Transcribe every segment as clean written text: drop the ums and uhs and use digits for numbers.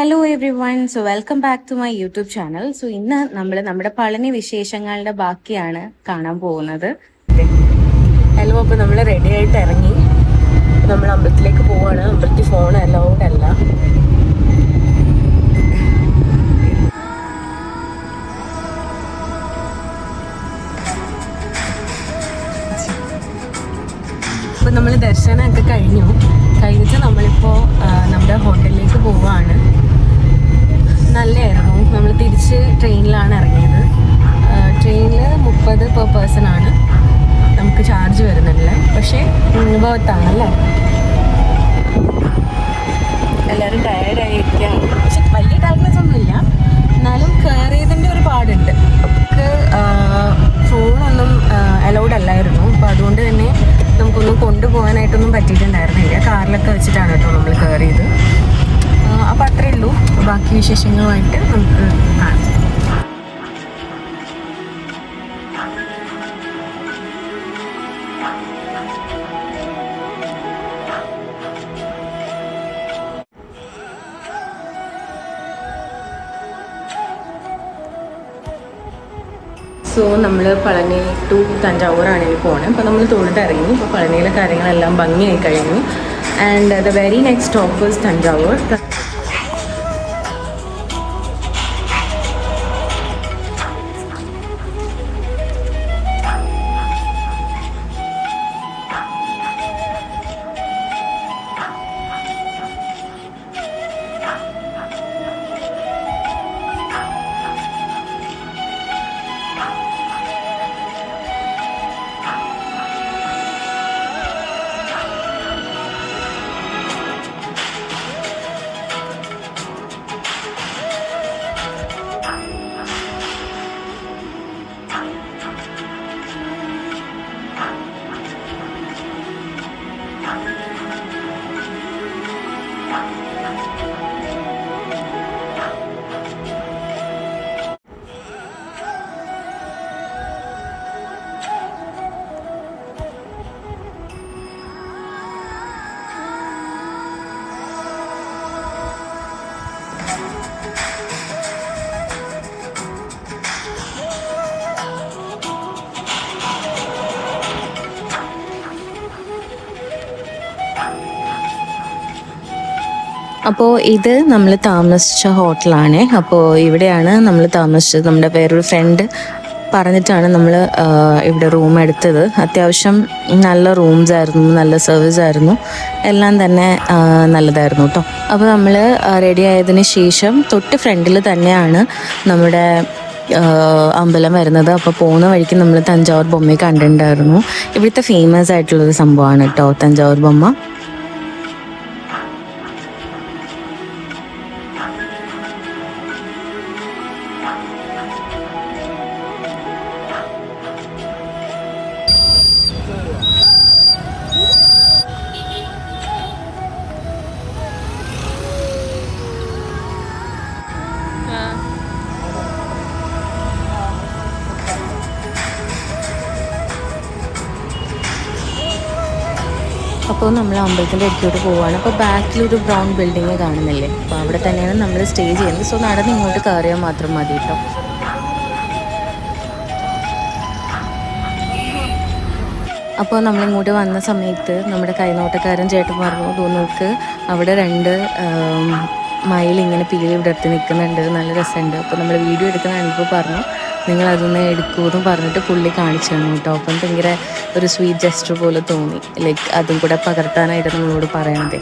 Hello everyone, so welcome back to my YouTube channel. So ഇന്ന് നമ്മൾ നമ്മുടെ പളനി വിശേഷങ്ങളുടെ ബാക്കിയാണ് കാണാൻ പോകുന്നത്. ഹലോ, അപ്പോൾ നമ്മൾ റെഡി ആയിട്ട് ഇറങ്ങി. നമ്മൾ അമ്പലത്തിലേക്ക് പോവാണ്. അമ്പലത്തിൽ ഫോൺ അലൗഡ് അല്ല. അപ്പോൾ നമ്മൾ ദർശനമൊക്കെ കഴിഞ്ഞിട്ട് നമ്മളിപ്പോൾ നമ്മുടെ ഹോട്ടലിലേക്ക് പോവുകയാണ്. നല്ലതായിരുന്നു. നമ്മൾ തിരിച്ച് ട്രെയിനിലാണ് ഇറങ്ങിയത്. ട്രെയിനിൽ 30 per person ആണ് നമുക്ക് ചാർജ് വരുന്നില്ല. പക്ഷേ വേർത്താണല്ലേ. എല്ലാവരും ടയേർഡായിരിക്കുകയാണ്. പക്ഷെ വലിയ ടയർഡ്നെസ് ഒന്നുമില്ല. എന്നാലും കയറിയതിൻ്റെ ഒരു പാടുണ്ട്. നമുക്ക് ഫോണൊന്നും അലൗഡ് അല്ലായിരുന്നു. അപ്പോൾ അതുകൊണ്ട് തന്നെ നമുക്കൊന്നും കൊണ്ടുപോകാനായിട്ടൊന്നും പറ്റിയിട്ടുണ്ടായിരുന്നില്ല. കാറിലൊക്കെ വെച്ചിട്ടാണ് കേട്ടോ നമ്മൾ കയറിയത്. അപ്പോൾ അത്രയേ ഉള്ളൂ. ബാക്കി വിശേഷങ്ങളുമായിട്ട് നമുക്ക് കാണാം. സോ നമ്മൾ പളനി ടു തഞ്ചാവൂരാണ് ഇനി പോകുന്നത്. അപ്പോൾ നമ്മൾ തൊഴുത് ഇറങ്ങി. ഇപ്പോൾ പളനിയിലെ കാര്യങ്ങളെല്ലാം ഭംഗിയായി കഴിഞ്ഞു. And the very next stop is Thanjavur. അപ്പോൾ ഇത് നമ്മൾ താമസിച്ച ഹോട്ടലാണ്. അപ്പോൾ ഇവിടെയാണ് നമ്മൾ താമസിച്ചത്. നമ്മുടെ വേറൊരു ഫ്രണ്ട് പറഞ്ഞിട്ടാണ് നമ്മൾ ഇവിടെ റൂം എടുത്തത്. അത്യാവശ്യം നല്ല റൂംസ് ആയിരുന്നു, നല്ല സർവീസ് ആയിരുന്നു, എല്ലാം തന്നെ നല്ലതായിരുന്നു കേട്ടോ. അപ്പോൾ നമ്മൾ റെഡി ആയതിന് ശേഷം തൊട്ട് ഫ്രണ്ടിൽ തന്നെയാണ് നമ്മുടെ അമ്പലം വരുന്നത്. അപ്പോൾ പോകുന്ന വഴിക്ക് നമ്മൾ തഞ്ചാവൂർ ബൊമ്മയെ കണ്ടിട്ടുണ്ടായിരുന്നു. ഇവിടുത്തെ ഫേമസ് ആയിട്ടുള്ളൊരു സംഭവമാണ് കേട്ടോ തഞ്ചാവൂർ ബൊമ്മ. അപ്പോൾ നമ്മൾ അമ്പലത്തിൻ്റെ അടുത്തോട്ട് പോവുകയാണ്. അപ്പോൾ ബാക്കിലൊരു ബ്രൗൺ ബിൽഡിങ് കാണുന്നില്ലേ, അപ്പോൾ അവിടെ തന്നെയാണ് നമ്മൾ സ്റ്റേ ചെയ്യുന്നത്. സോ നടന്ന് ഇങ്ങോട്ട് കയറിയാൽ മാത്രം മതി കേട്ടോ. അപ്പോൾ നമ്മളിങ്ങോട്ട് വന്ന സമയത്ത് നമ്മുടെ കൈനോട്ടക്കാരൻ ചേട്ടൻ പറഞ്ഞു, നോക്ക് അവിടെ 2 മയിൽ ഇങ്ങനെ പീലി വിടർത്തി നിൽക്കുന്നുണ്ട്, നല്ല രസമുണ്ട്. അപ്പോൾ നമ്മൾ വീഡിയോ എടുക്കുന്ന അനുഭവം പറഞ്ഞു, നിങ്ങളതൊന്ന് എടുക്കുമെന്ന് പറഞ്ഞിട്ട് പുള്ളി കാണിച്ചു തന്നു കേട്ടോ. അപ്പം ഭയങ്കര ഒരു സ്വീറ്റ് ജെസ്റ്റർ പോലെ തോന്നി. ലൈക്ക് അതും കൂടെ പകർത്താനായിട്ട് നമ്മളോട് പറയണത്.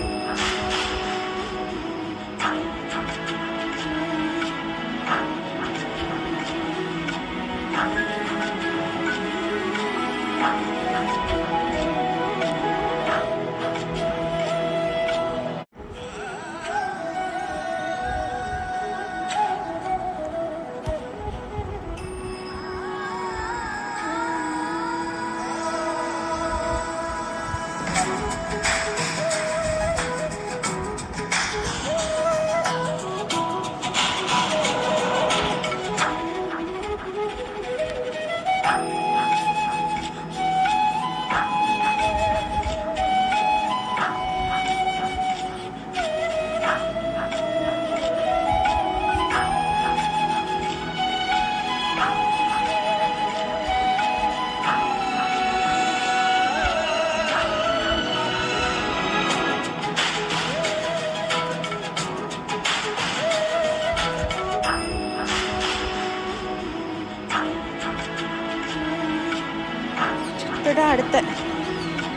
ഇതാ അടുത്ത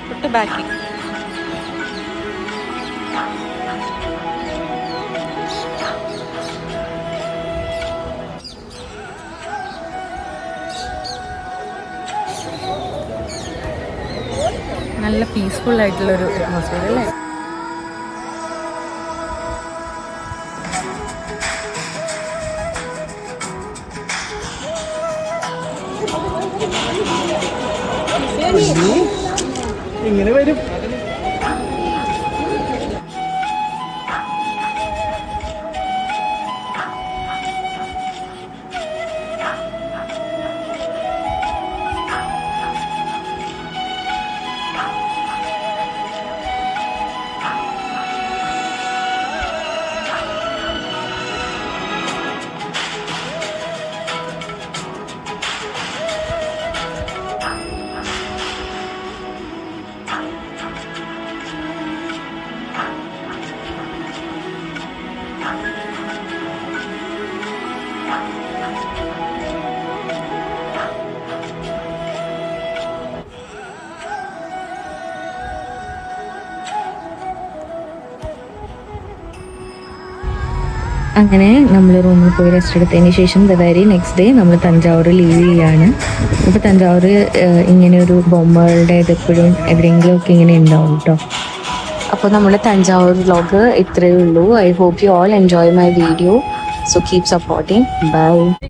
തൊട്ട് ബാക്കി. നല്ല പീസ്ഫുൾ ആയിട്ടുള്ളൊരു അറ്റ്മോസ്ഫിയർ അല്ലേ? ഇങ്ങനെ വരും. അങ്ങനെ നമ്മൾ റൂമിൽ പോയി റെസ്റ്റ് എടുത്തതിന് ശേഷം ദ വെരി നെക്സ്റ്റ് ഡേ നമ്മൾ തഞ്ചാവൂർ ലീവ് ചെയ്യാണ്. അപ്പോൾ തഞ്ചാവൂർ ഇങ്ങനെ ഒരു ബൊമ്മകളുടെ ഇത് എപ്പോഴും എവിടെയെങ്കിലും ഒക്കെ ഇങ്ങനെ ഉണ്ടാവും കേട്ടോ. അപ്പോൾ നമ്മുടെ തഞ്ചാവൂർ വ്ലോഗ് ഇത്രയേ ഉള്ളൂ. I hope you all enjoy my video. So keep supporting. By.